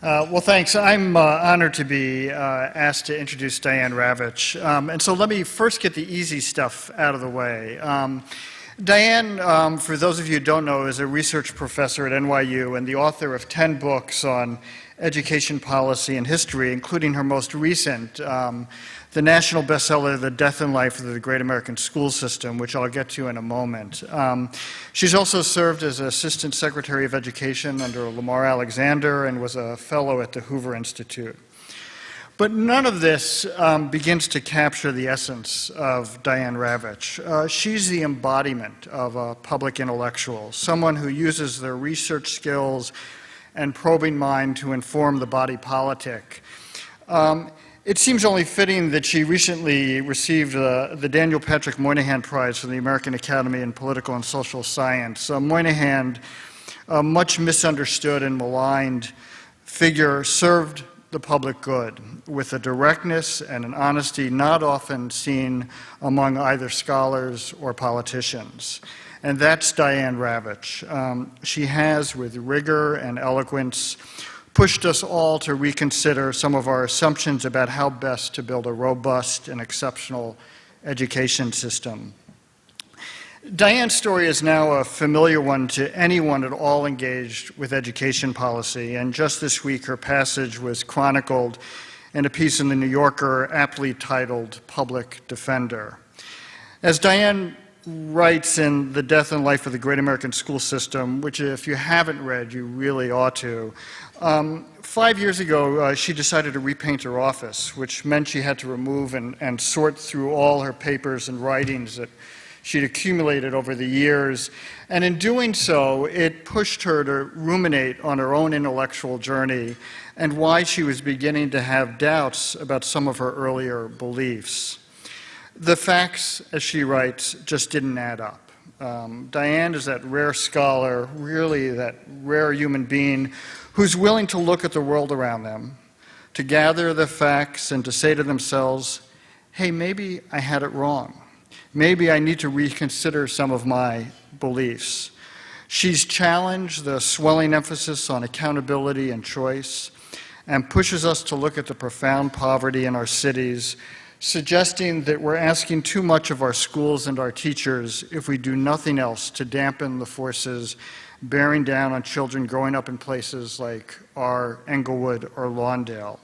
Well, thanks. I'm honored to be asked to introduce Diane Ravitch. And so let me first get the easy stuff out of the way. Diane, for those of you who don't know, is a research professor at NYU and the author of 10 books on education policy and history, including her most recent, the national bestseller, The Death and Life of the Great American School System, which I'll get to in a moment. She's also served as Assistant Secretary of Education under Lamar Alexander and was a fellow at the Hoover Institute. But none of this begins to capture the essence of Diane Ravitch. She's the embodiment of a public intellectual, someone who uses their research skills and probing mind to inform the body politic. It seems only fitting that she recently received the Daniel Patrick Moynihan Prize from the American Academy in Political and Social Science. Moynihan, a much misunderstood and maligned figure, served the public good with a directness and an honesty not often seen among either scholars or politicians. And that's Diane Ravitch. She has, with rigor and eloquence, pushed us all to reconsider some of our assumptions about how best to build a robust and exceptional education system. Diane's story is now a familiar one to anyone at all engaged with education policy, and just this week her passage was chronicled in a piece in The New Yorker aptly titled Public Defender. As Diane writes in The Death and Life of the Great American School System, which if you haven't read, you really ought to, 5 years ago, she decided to repaint her office, which meant she had to remove and sort through all her papers and writings that she'd accumulated over the years. And in doing so, it pushed her to ruminate on her own intellectual journey and why she was beginning to have doubts about some of her earlier beliefs. The facts, as she writes, just didn't add up. Diane is that rare scholar, really that rare human being who's willing to look at the world around them, to gather the facts and to say to themselves, hey, maybe I had it wrong. Maybe I need to reconsider some of my beliefs. She's challenged the swelling emphasis on accountability and choice and pushes us to look at the profound poverty in our cities, suggesting that we're asking too much of our schools and our teachers if we do nothing else to dampen the forces bearing down on children growing up in places like our Englewood or Lawndale.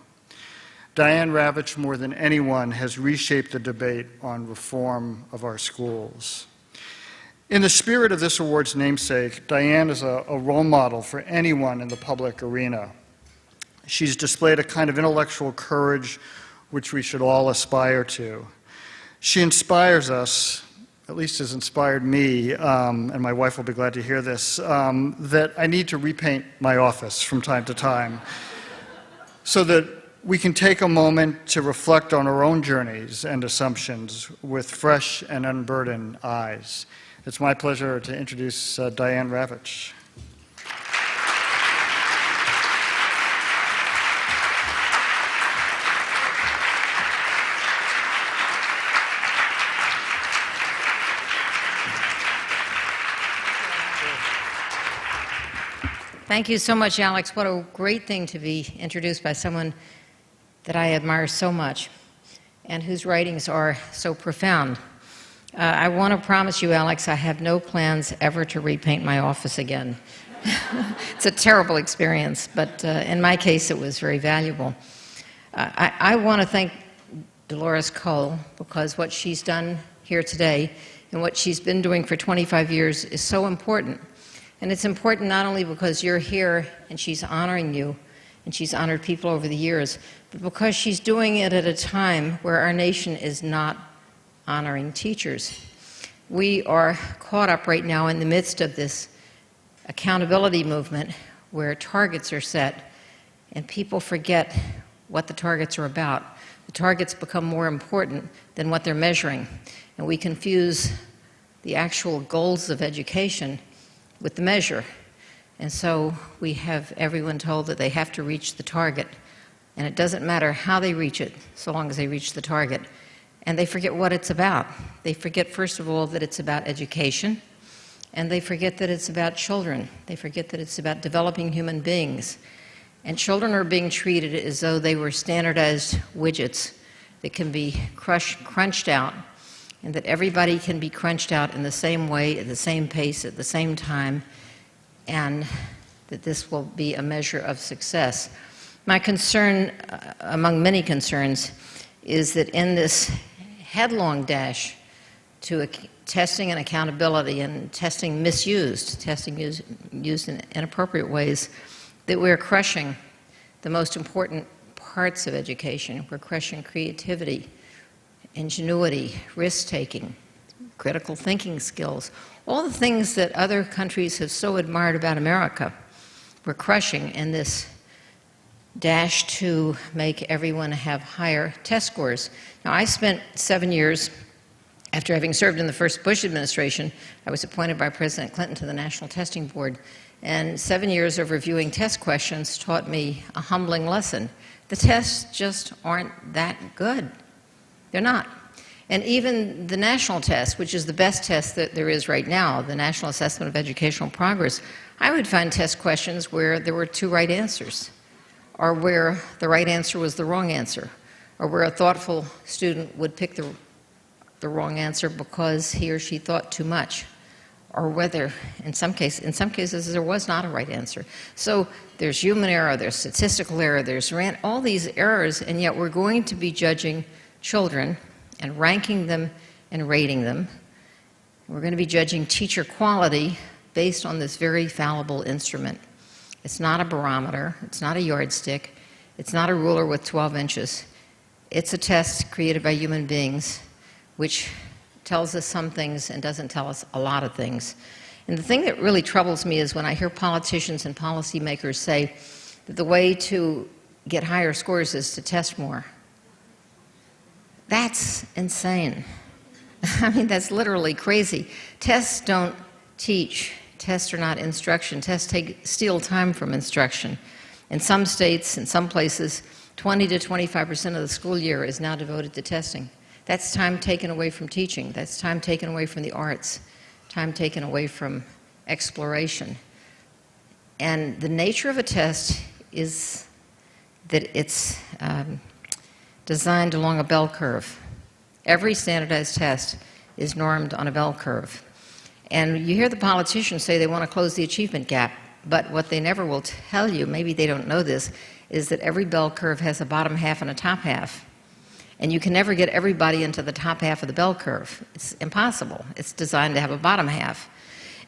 Diane Ravitch, more than anyone, has reshaped the debate on reform of our schools. In the spirit of this award's namesake, Diane is a role model for anyone in the public arena. She's displayed a kind of intellectual courage which we should all aspire to. She inspires us, at least has inspired me, and my wife will be glad to hear this, that I need to repaint my office from time to time so that we can take a moment to reflect on our own journeys and assumptions with fresh and unburdened eyes. It's my pleasure to introduce Diane Ravitch. Thank you so much, Alex. What a great thing to be introduced by someone that I admire so much and whose writings are so profound. I want to promise you, Alex, I have no plans ever to repaint my office again. It's a terrible experience, but in my case, it was very valuable. I want to thank Dolores Cole because what she's done here today and what she's been doing for 25 years is so important. And it's important not only because you're here and she's honoring you, and she's honored people over the years, but because she's doing it at a time where our nation is not honoring teachers. We are caught up right now in the midst of this accountability movement where targets are set and people forget what the targets are about. The targets become more important than what they're measuring, and we confuse the actual goals of education with the measure. And so we have everyone told that they have to reach the target, and it doesn't matter how they reach it, so long as they reach the target. And they forget what it's about. They forget, first of all, that it's about education, and they forget that it's about children. They forget that it's about developing human beings. And children are being treated as though they were standardized widgets that can be crunched out, and that everybody can be crunched out in the same way, at the same pace, at the same time, and that this will be a measure of success. My concern, among many concerns, is that in this headlong dash to testing and accountability, and testing used in inappropriate ways, that we're crushing the most important parts of education. We're crushing creativity, ingenuity, risk-taking, critical thinking skills, all the things that other countries have so admired about America. We're crushing in this dash to make everyone have higher test scores. Now, I spent 7 years, after having served in the first Bush administration, I was appointed by President Clinton to the National Testing Board, and 7 years of reviewing test questions taught me a humbling lesson. The tests just aren't that good. They're not. And even the national test, which is the best test that there is right now, the National Assessment of Educational Progress, I would find test questions where there were 2 right answers, or where the right answer was the wrong answer, or where a thoughtful student would pick the wrong answer because he or she thought too much, or whether, in some cases, there was not a right answer. So there's human error, there's statistical error, there's all these errors, and yet we're going to be judging children and ranking them and rating them. We're going to be judging teacher quality based on this very fallible instrument. It's not a barometer, it's not a yardstick, it's not a ruler with 12 inches. It's a test created by human beings which tells us some things and doesn't tell us a lot of things. And the thing that really troubles me is when I hear politicians and policymakers say that the way to get higher scores is to test more. That's insane. I mean, that's literally crazy. Tests don't teach. Tests are not instruction. Tests steal time from instruction. In some states, in some places, 20 to 25% of the school year is now devoted to testing. That's time taken away from teaching. That's time taken away from the arts, time taken away from exploration. And the nature of a test is that it's designed along a bell curve. Every standardized test is normed on a bell curve. And you hear the politicians say they want to close the achievement gap, but what they never will tell you, maybe they don't know this, is that every bell curve has a bottom half and a top half. And you can never get everybody into the top half of the bell curve. It's impossible. It's designed to have a bottom half.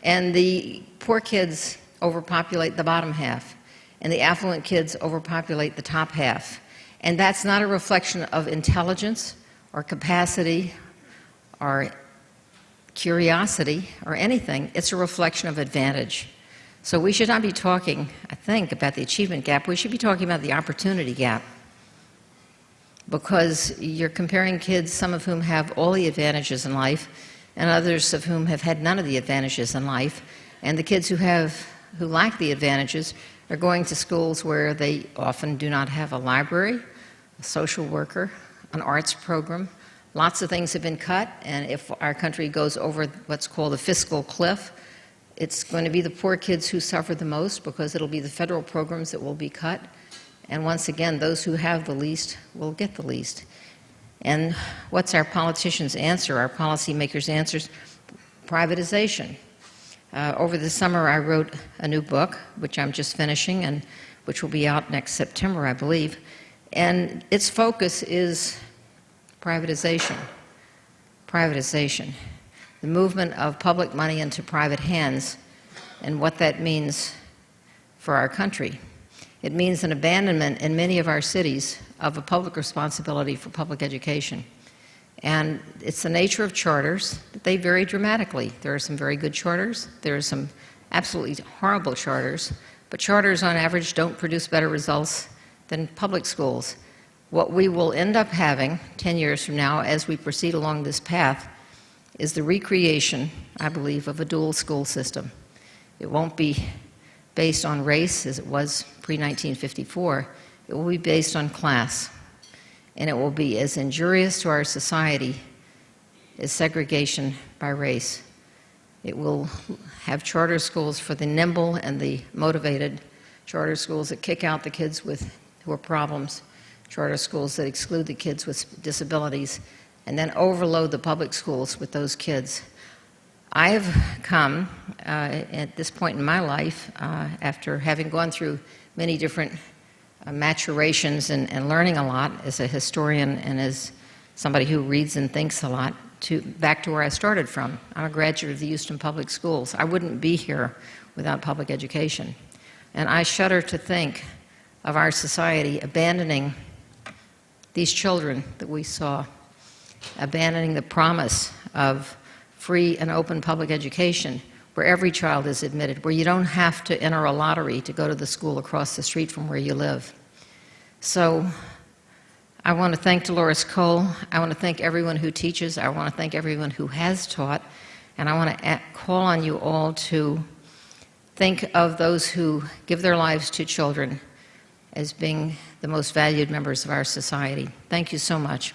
And the poor kids overpopulate the bottom half, and the affluent kids overpopulate the top half. And that's not a reflection of intelligence or capacity or curiosity or anything. It's a reflection of advantage. So we should not be talking, I think, about the achievement gap. We should be talking about the opportunity gap, because you're comparing kids, some of whom have all the advantages in life, and others of whom have had none of the advantages in life. And the kids who lack the advantages are going to schools where they often do not have a library, a social worker, an arts program. Lots of things have been cut, and if our country goes over what's called a fiscal cliff, it's going to be the poor kids who suffer the most, because it'll be the federal programs that will be cut. And once again, those who have the least will get the least. And what's our politicians' answer, our policymakers' answers? Privatization. Over the summer, I wrote a new book, which I'm just finishing, and which will be out next September, I believe. And its focus is privatization. Privatization. The movement of public money into private hands, and what that means for our country. It means an abandonment in many of our cities of a public responsibility for public education. And it's the nature of charters that they vary dramatically. There are some very good charters. There are some absolutely horrible charters. But charters, on average, don't produce better results than public schools. What we will end up having 10 years from now, as we proceed along this path, is the recreation, I believe, of a dual school system. It won't be based on race, as it was pre-1954. It will be based on class, and it will be as injurious to our society as segregation by race. It will have charter schools for the nimble and the motivated, charter schools that kick out the kids who are problems, charter schools that exclude the kids with disabilities, and then overload the public schools with those kids. I have come at this point in my life, after having gone through many different maturations and learning a lot as a historian and as somebody who reads and thinks a lot, back to where I started from. I'm a graduate of the Houston Public Schools. I wouldn't be here without public education. And I shudder to think of our society abandoning these children that we saw, abandoning the promise of free and open public education where every child is admitted, where you don't have to enter a lottery to go to the school across the street from where you live. So I want to thank Dolores Cole. I want to thank everyone who teaches. I want to thank everyone who has taught. And I want to call on you all to think of those who give their lives to children as being the most valued members of our society. Thank you so much.